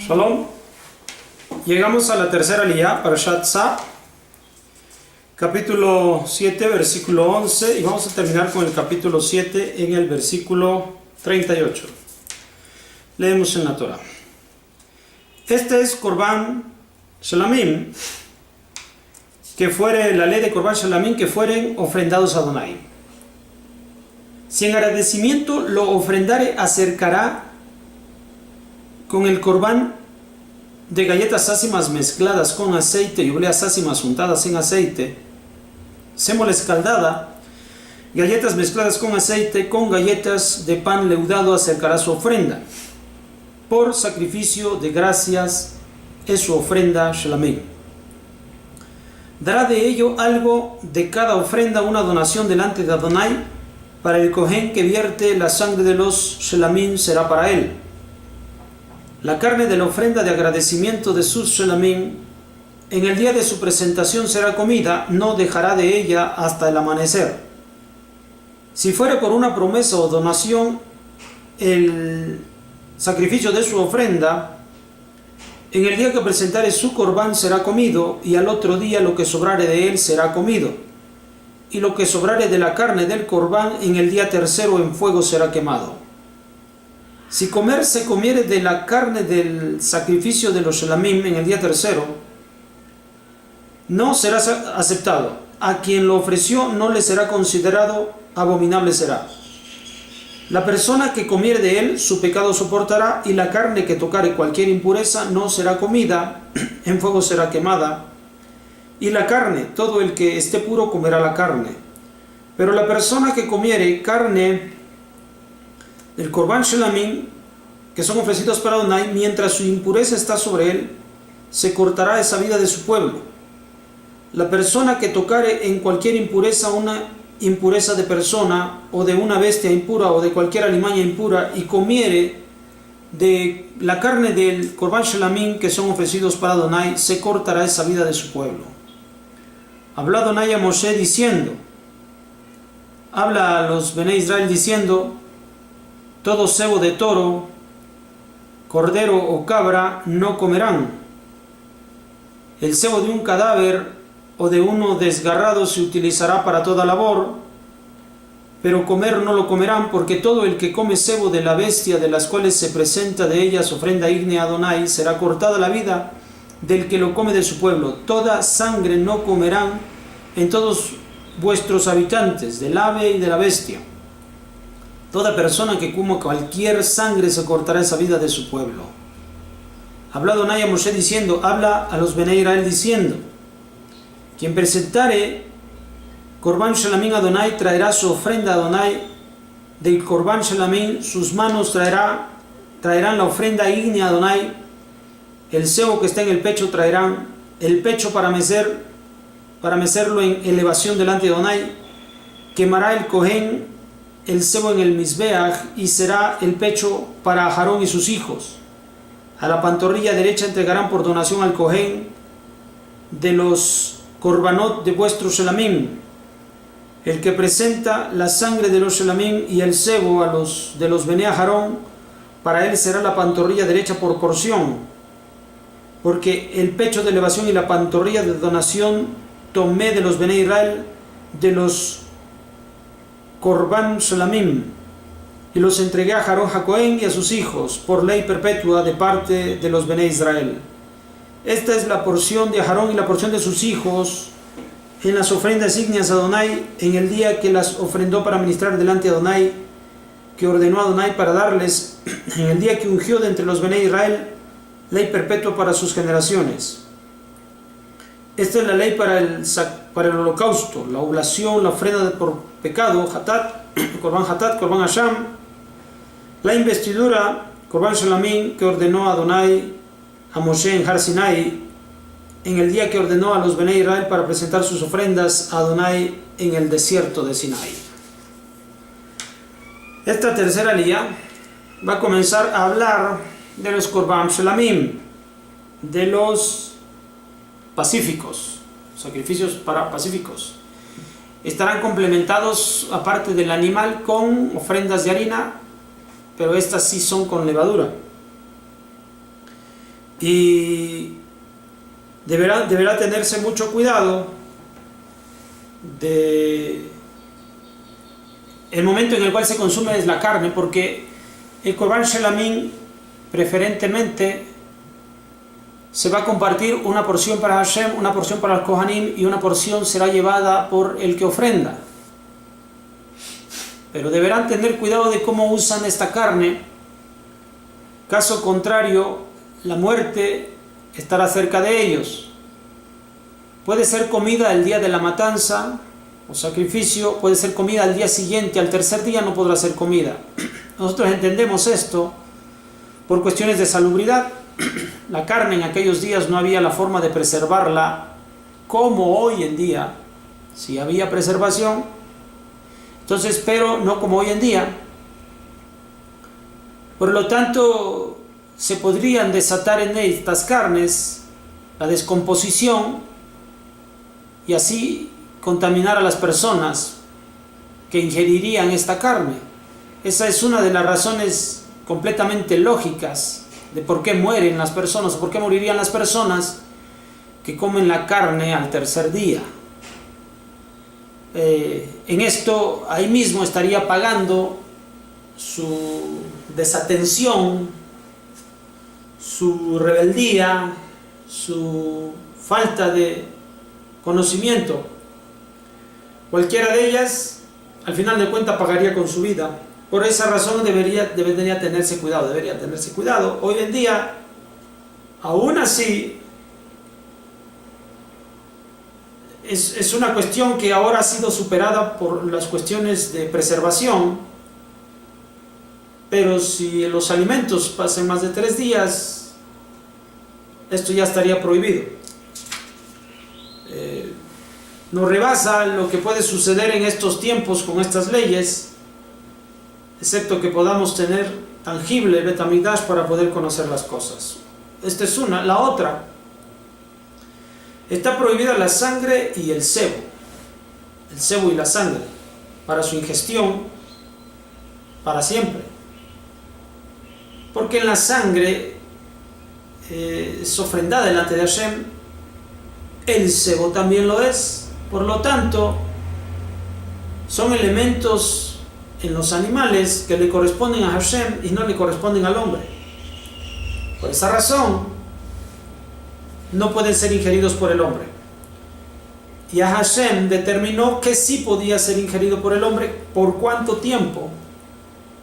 Shalom. Llegamos a la tercera aliyá, Parashat Tza, capítulo 7, versículo 11, y vamos a terminar con el capítulo 7 en el versículo 38. Leemos en la Torah. Este es Korban Shalamim, que fuere la ley de Korban Shalamim, que fueren ofrendados a Adonai. Si en agradecimiento lo ofrendare, acercará con el Korban de galletas ácimas mezcladas con aceite y obleas ácimas untadas en aceite, sémola escaldada, galletas mezcladas con aceite, con galletas de pan leudado acercará su ofrenda. Por sacrificio de gracias es su ofrenda Shalamim. Dará de ello algo de cada ofrenda, una donación delante de Adonai. Para el Cohen que vierte la sangre de los Shalamim será para él. La carne de la ofrenda de agradecimiento de sus Shalamim en el día de su presentación será comida, no dejará de ella hasta el amanecer. Si fuere por una promesa o donación el sacrificio de su ofrenda, en el día que presentare su Korban será comido, y al otro día lo que sobrare de él será comido, y lo que sobrare de la carne del Korban en el día tercero en fuego será quemado. Si comer se comiere de la carne del sacrificio de los Shalamim en el día tercero, no será aceptado. A quien lo ofreció no le será considerado, abominable será. La persona que comiere de él su pecado soportará, y la carne que tocare cualquier impureza no será comida, en fuego será quemada. Y la carne, todo el que esté puro comerá la carne. Pero la persona que comiere carne del Korban Shalamim, que son ofrecidos para Adonai, mientras su impureza está sobre él, se cortará esa vida de su pueblo. La persona que tocare en cualquier impureza, una impureza de persona, o de una bestia impura, o de cualquier alimaña impura, y comiere de la carne del Korban Shalamim, que son ofrecidos para Adonai, se cortará esa vida de su pueblo. Habló Adonai a Moshe diciendo, habla a los Bnei Israel diciendo, todo cebo de toro, cordero o cabra no comerán. El cebo de un cadáver o de uno desgarrado se utilizará para toda labor, pero comer no lo comerán, porque todo el que come cebo de la bestia de las cuales se presenta de ellas ofrenda ígnea a Adonai, será cortada la vida del que lo come de su pueblo. Toda sangre no comerán en todos vuestros habitantes, del ave y de la bestia. Toda persona que coma cualquier sangre se cortará esa vida de su pueblo. Habla Adonai a Moshe diciendo, habla a los Bnei Israel diciendo, quien presentare Korban Shalamim a Adonai traerá su ofrenda a Adonai. Del Korban Shalamim sus manos traerán la ofrenda ígnea a Adonai. El cebo que está en el pecho traerán, el pecho para mecerlo en elevación delante de Adonai. Quemará el Cohen el cebo en el Mizbeach, y será el pecho para Aarón y sus hijos. A la pantorrilla derecha entregarán por donación al Cohen de los Korbanot de vuestros Shalamim. El que presenta la sangre de los Shalamim y el cebo de los Bnei Aarón, para él será la pantorrilla derecha por porción, porque el pecho de elevación y la pantorrilla de donación tomé de los Bnei Israel, de los Korban Shalamim, y los entregué a Aarón Cohen y a sus hijos por ley perpetua de parte de los Bnei Israel. Esta es la porción de Aarón y la porción de sus hijos en las ofrendas ígneas a Adonai, en el día que las ofrendó para ministrar delante de Adonai, que ordenó a Adonai para darles, en el día que ungió de entre los Bnei Israel, ley perpetua para sus generaciones. Esta es la ley para el holocausto, la oblación, la ofrenda por pecado, Hatat, Korban Hasham, la investidura, Korban Shalamim, que ordenó a Adonai a Moshe en Har Sinai, en el día que ordenó a los Bnei Israel para presentar sus ofrendas a Adonai en el desierto de Sinai. Esta tercera aliyá va a comenzar a hablar de los Korban Shalamim, de los pacíficos, sacrificios para pacíficos. Estarán complementados, aparte del animal, con ofrendas de harina, pero estas sí son con levadura. Y deberá tenerse mucho cuidado de el momento en el cual se consume es la carne, porque el Korban Shelamim preferentemente se va a compartir una porción para Hashem, una porción para el Kohanim y una porción será llevada por el que ofrenda. Pero deberán tener cuidado de cómo usan esta carne. Caso contrario, la muerte estará cerca de ellos. Puede ser comida el día de la matanza o sacrificio, puede ser comida al día siguiente, al tercer día no podrá ser comida. Nosotros entendemos esto por cuestiones de salubridad. La carne en aquellos días no había la forma de preservarla como hoy en día. Si había preservación, entonces, pero no como hoy en día. Por lo tanto, se podrían desatar en estas carnes la descomposición y así contaminar a las personas que ingerirían esta carne. Esa es una de las razones completamente lógicas de por qué mueren las personas, o por qué morirían las personas que comen la carne al tercer día. En esto, ahí mismo estaría pagando su desatención, su rebeldía, su falta de conocimiento. Cualquiera de ellas, al final de cuentas, pagaría con su vida. Por esa razón debería tenerse cuidado. Hoy en día, aún así, es una cuestión que ahora ha sido superada por las cuestiones de preservación, pero si los alimentos pasan más de 3 días, esto ya estaría prohibido. No rebasa lo que puede suceder en estos tiempos con estas leyes, excepto que podamos tener tangible el Bet HaMikdash para poder conocer las cosas. Esta es una. La otra, está prohibida la sangre y el sebo y la sangre, para su ingestión para siempre. Porque en la sangre es ofrendada delante de Hashem, el sebo también lo es. Por lo tanto, son elementos en los animales que le corresponden a Hashem y no le corresponden al hombre. Por esa razón, no pueden ser ingeridos por el hombre. Y a Hashem determinó que sí podía ser ingerido por el hombre, por cuánto tiempo,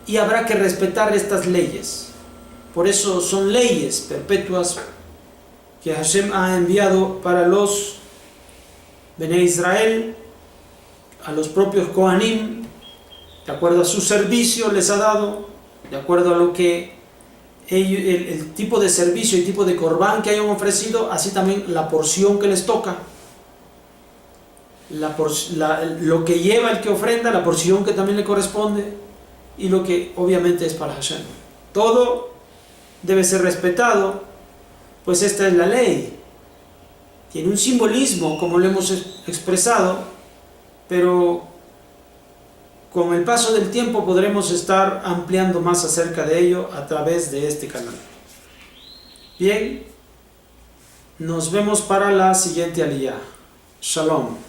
y habrá que respetar estas leyes. Por eso son leyes perpetuas que Hashem ha enviado para los Bnei Israel, a los propios Kohanim, de acuerdo a su servicio les ha dado, de acuerdo a lo que el tipo de servicio y tipo de corbán que hayan ofrecido, así también la porción que les toca, lo que lleva el que ofrenda, la porción que también le corresponde y lo que obviamente es para Hashem. Todo debe ser respetado, pues esta es la ley. Tiene un simbolismo, como lo hemos expresado, pero con el paso del tiempo podremos estar ampliando más acerca de ello a través de este canal. Bien, nos vemos para la siguiente aliyah. Shalom.